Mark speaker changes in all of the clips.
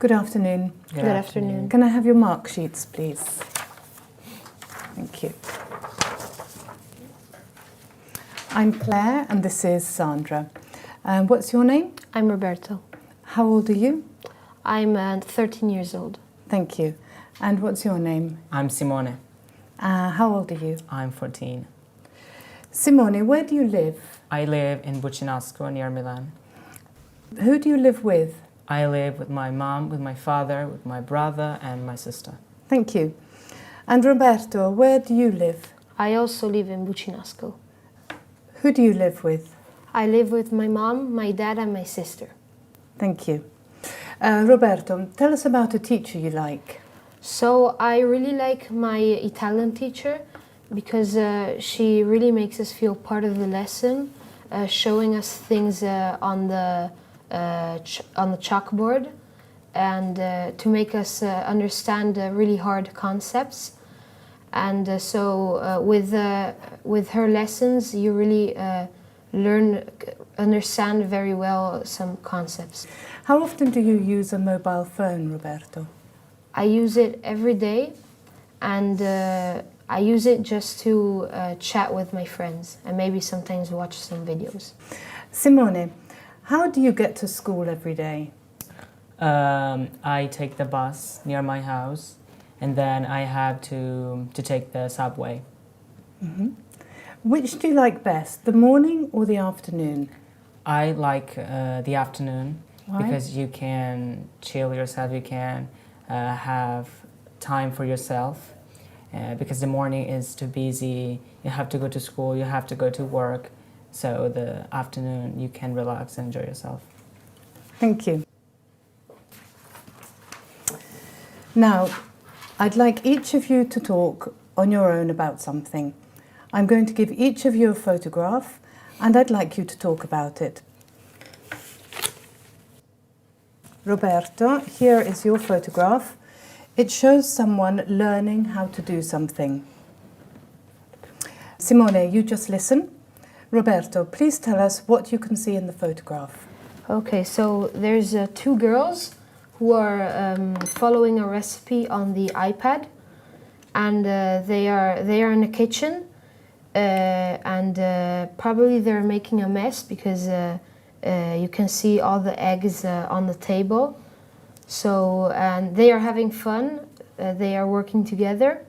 Speaker 1: Good afternoon.
Speaker 2: Good afternoon.
Speaker 1: Can I have your mark sheets, please? Thank you. I'm Claire and this is Sandra. What's your name?
Speaker 2: I'm Roberto.
Speaker 1: How old are you?
Speaker 2: I'm 13 years old.
Speaker 1: Thank you. And what's your name?
Speaker 3: I'm Simone.
Speaker 1: How old are you?
Speaker 3: I'm 14.
Speaker 1: Simone, where do you live?
Speaker 3: I live in Bucinasco near Milan.
Speaker 1: Who do you live with?
Speaker 3: I live with my mom, with my father, with my brother and my sister.
Speaker 1: Thank you. And Roberto, where do you live?
Speaker 2: I also live in Bucinasco.
Speaker 1: Who do you live with?
Speaker 2: I live with my mom, my dad and my sister.
Speaker 1: Thank you. Roberto, tell us about a teacher you like.
Speaker 2: So I really like my Italian teacher because she really makes us feel part of the lesson, showing us things on the chalkboard and to make us understand really hard concepts. And so with her lessons, you really understand very well some concepts.
Speaker 1: How often do you use a mobile phone, Roberto?
Speaker 2: I use it every day, and I use it just to chat with my friends and maybe sometimes watch some videos.
Speaker 1: Simone, how do you get to school every day?
Speaker 3: I take the bus near my house and then I have to take the subway.
Speaker 1: Mm-hmm. Which do you like best, the morning or the afternoon?
Speaker 3: I like the afternoon.
Speaker 1: Why?
Speaker 3: Because you can chill yourself, you can have time for yourself. Because the morning is too busy, you have to go to school, you have to go to work. So the afternoon you can relax and enjoy yourself.
Speaker 1: Thank you. Now, I'd like each of you to talk on your own about something. I'm going to give each of you a photograph and I'd like you to talk about it. Roberto, here is your photograph. It shows someone learning how to do something. Simone, you just listen. Roberto, please tell us what you can see in the photograph.
Speaker 2: Okay, so there's two girls who are following a recipe on the iPad, and they are in the kitchen, and probably they're making a mess because you can see all the eggs on the table. So, and they are having fun. They are working together,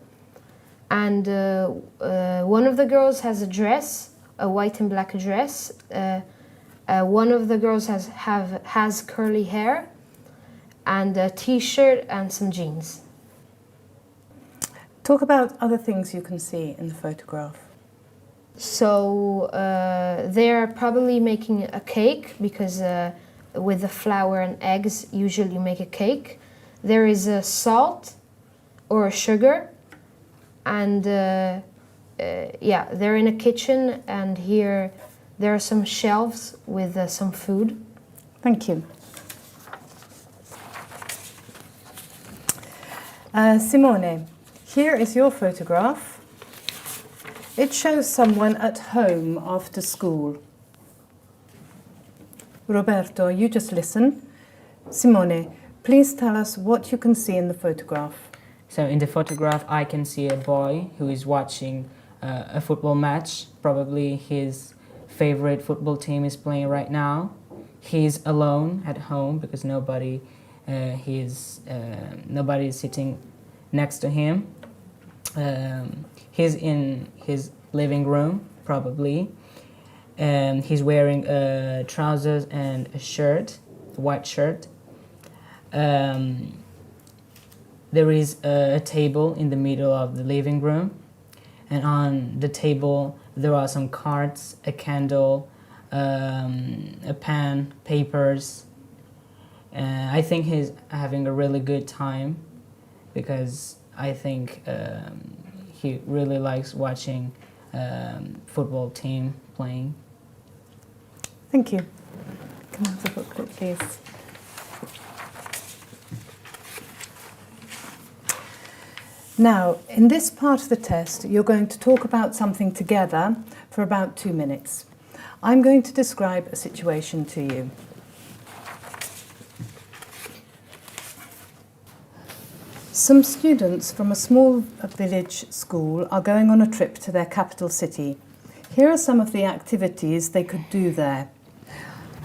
Speaker 2: and one of the girls has a dress, a white and black dress. One of the girls has curly hair, and a t-shirt and some jeans.
Speaker 1: Talk about other things you can see in the photograph.
Speaker 2: So they are probably making a cake because with the flour and eggs, usually you make a cake. There is a salt or a sugar, and yeah, they're in a kitchen, and here there are some shelves with some food.
Speaker 1: Thank you. Simone, here is your photograph. It shows someone at home after school. Roberto, you just listen. Simone, please tell us what you can see in the photograph.
Speaker 3: So in the photograph I can see a boy who is watching a football match. Probably his favorite football team is playing right now. He's alone at home because nobody is sitting next to him. He's in his living room, probably. He's wearing trousers and a shirt, a white shirt. There is a table in the middle of the living room, and on the table there are some cards, a candle, a pen, papers. I think he's having a really good time because I think he really likes watching football team playing.
Speaker 1: Thank you. Can I have the booklet, please? Now, in this part of the test, you're going to talk about something together for about 2 minutes. I'm going to describe a situation to you. Some students from a small village school are going on a trip to their capital city. Here are some of the activities they could do there.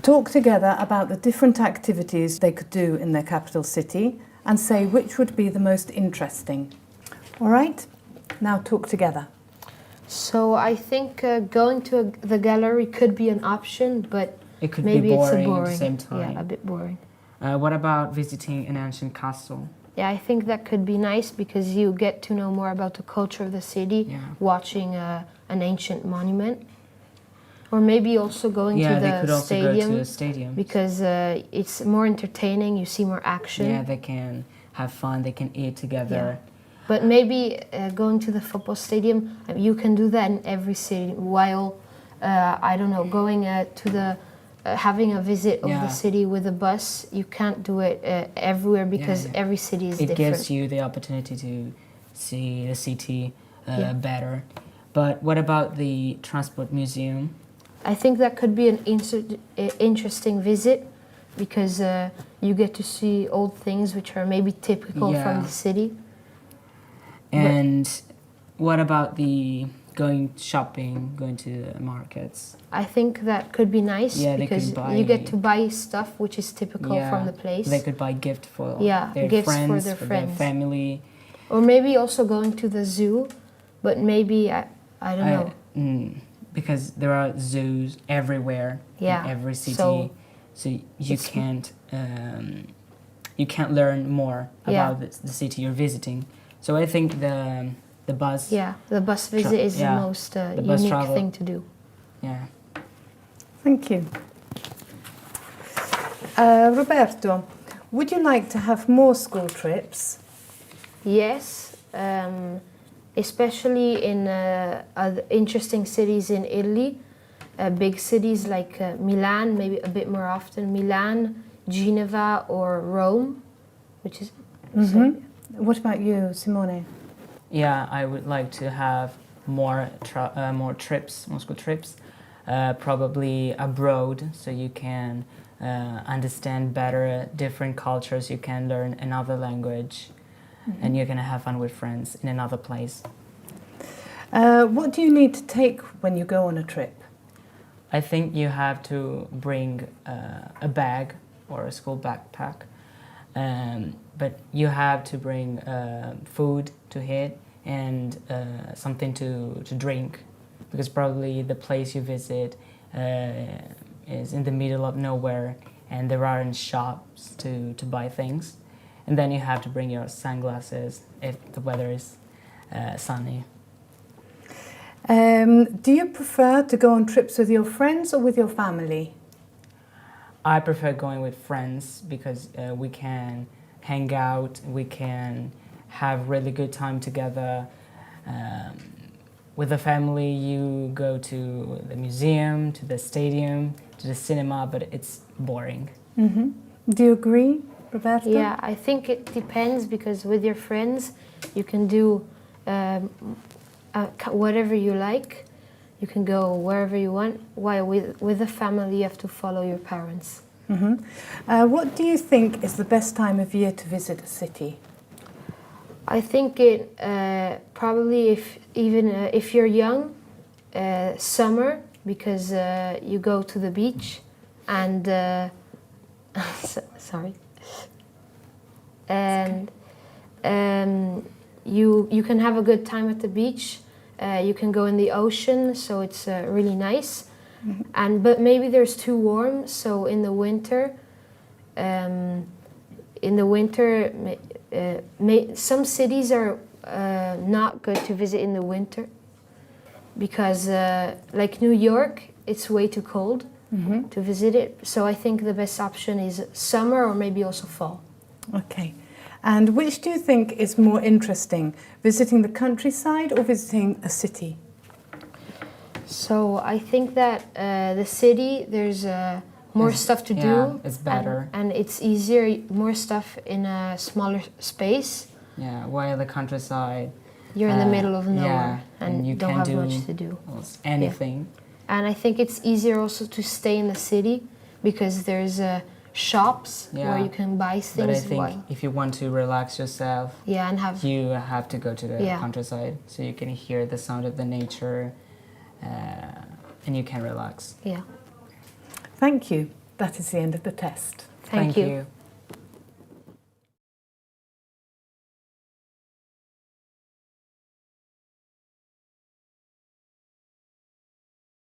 Speaker 1: Talk together about the different activities they could do in their capital city and say which would be the most interesting. All right, now talk together.
Speaker 2: So I think going to the gallery could be an option, but
Speaker 3: It could
Speaker 2: maybe
Speaker 3: be
Speaker 2: it's a
Speaker 3: boring
Speaker 2: boring.
Speaker 3: at the same time.
Speaker 2: Yeah, a bit boring.
Speaker 3: What about visiting an ancient castle?
Speaker 2: Yeah, I think that could be nice because you get to know more about the culture of the city,
Speaker 3: Yeah.
Speaker 2: watching an ancient monument. Or maybe also going
Speaker 3: Yeah,
Speaker 2: to
Speaker 3: they
Speaker 2: the
Speaker 3: could also
Speaker 2: stadium
Speaker 3: go to a stadium.
Speaker 2: because it's more entertaining, you see more action.
Speaker 3: Yeah, they can have fun, they can eat together.
Speaker 2: But maybe going to the football stadium, you can do that in every city. While I don't know, going to the having a visit of
Speaker 3: Yeah.
Speaker 2: the city with a bus, you can't do it everywhere because
Speaker 3: Yeah.
Speaker 2: every city is
Speaker 3: It
Speaker 2: different.
Speaker 3: gives you the opportunity to see the city
Speaker 2: Yeah.
Speaker 3: better. But what about the transport museum?
Speaker 2: I think that could be an interesting visit because you get to see old things which are maybe typical
Speaker 3: Yeah.
Speaker 2: from the city.
Speaker 3: And what about the going shopping, going to the markets?
Speaker 2: I think that could be nice
Speaker 3: Yeah, they
Speaker 2: because
Speaker 3: could
Speaker 2: you
Speaker 3: buy-
Speaker 2: get to buy stuff which is typical
Speaker 3: Yeah,
Speaker 2: from the place.
Speaker 3: They could buy gift for
Speaker 2: Yeah,
Speaker 3: their
Speaker 2: gifts for
Speaker 3: friends,
Speaker 2: their
Speaker 3: for
Speaker 2: friends.
Speaker 3: their family.
Speaker 2: Or maybe also going to the zoo, but maybe, I don't know.
Speaker 3: Because there are zoos everywhere
Speaker 2: Yeah,
Speaker 3: in every city,
Speaker 2: so
Speaker 3: so you
Speaker 2: it's-
Speaker 3: can't learn more
Speaker 2: Yeah.
Speaker 3: about the city you're visiting. So I think the bus,
Speaker 2: Yeah, the bus visit is
Speaker 3: yeah,
Speaker 2: the most
Speaker 3: the bus
Speaker 2: unique
Speaker 3: travel.
Speaker 2: thing to do.
Speaker 3: yeah.
Speaker 1: Thank you. Roberto, would you like to have more school trips?
Speaker 2: Yes, especially in other interesting cities in Italy, big cities like Milan, maybe a bit more often, Milan, Geneva or Rome, which is...
Speaker 1: What about you, Simone?
Speaker 3: Yeah, I would like to have more trips, more school trips, probably abroad, so you can understand better different cultures. You can learn another language, and you're gonna have fun with friends in another place.
Speaker 1: What do you need to take when you go on a trip?
Speaker 3: I think you have to bring a bag or a school backpack, but you have to bring food to eat and something to drink, because probably the place you visit is in the middle of nowhere and there aren't shops to buy things. And then you have to bring your sunglasses if the weather is sunny.
Speaker 1: Do you prefer to go on trips with your friends or with your family?
Speaker 3: I prefer going with friends because we can hang out, we can have really good time together. With the family, you go to the museum, to the stadium, to the cinema, but it's boring.
Speaker 1: Do you agree, Roberto?
Speaker 2: Yeah, I think it depends because with your friends you can do whatever you like. You can go wherever you want. While with the family you have to follow your parents.
Speaker 1: What do you think is the best time of year to visit a city?
Speaker 2: I think it probably if you're young, summer, because you go to the beach and sorry, and you can have a good time at the beach. You can go in the ocean, so it's really nice. But maybe there's too warm, so in the winter. Some cities are not good to visit in the winter because, like New York, it's way too cold to visit it. So I think the best option is summer or maybe also fall.
Speaker 1: Okay. And which do you think is more interesting, visiting the countryside or visiting a city?
Speaker 2: So I think that the city, there's more stuff to do.
Speaker 3: It's better.
Speaker 2: And it's easier, more stuff in a smaller space.
Speaker 3: Yeah, while the countryside,
Speaker 2: You're in the middle of nowhere
Speaker 3: and you
Speaker 2: don't
Speaker 3: can
Speaker 2: have
Speaker 3: do
Speaker 2: much to do.
Speaker 3: almost anything.
Speaker 2: And I think it's easier also to stay in the city because there's shops
Speaker 3: Yeah.
Speaker 2: where you can buy
Speaker 3: But I
Speaker 2: things.
Speaker 3: think if you want to relax yourself,
Speaker 2: Yeah, and have
Speaker 3: you have to go to the
Speaker 2: Yeah.
Speaker 3: countryside so you can hear the sound of the nature and you can relax.
Speaker 2: yeah.
Speaker 1: Thank you. That is the end of the test.
Speaker 2: Thank you.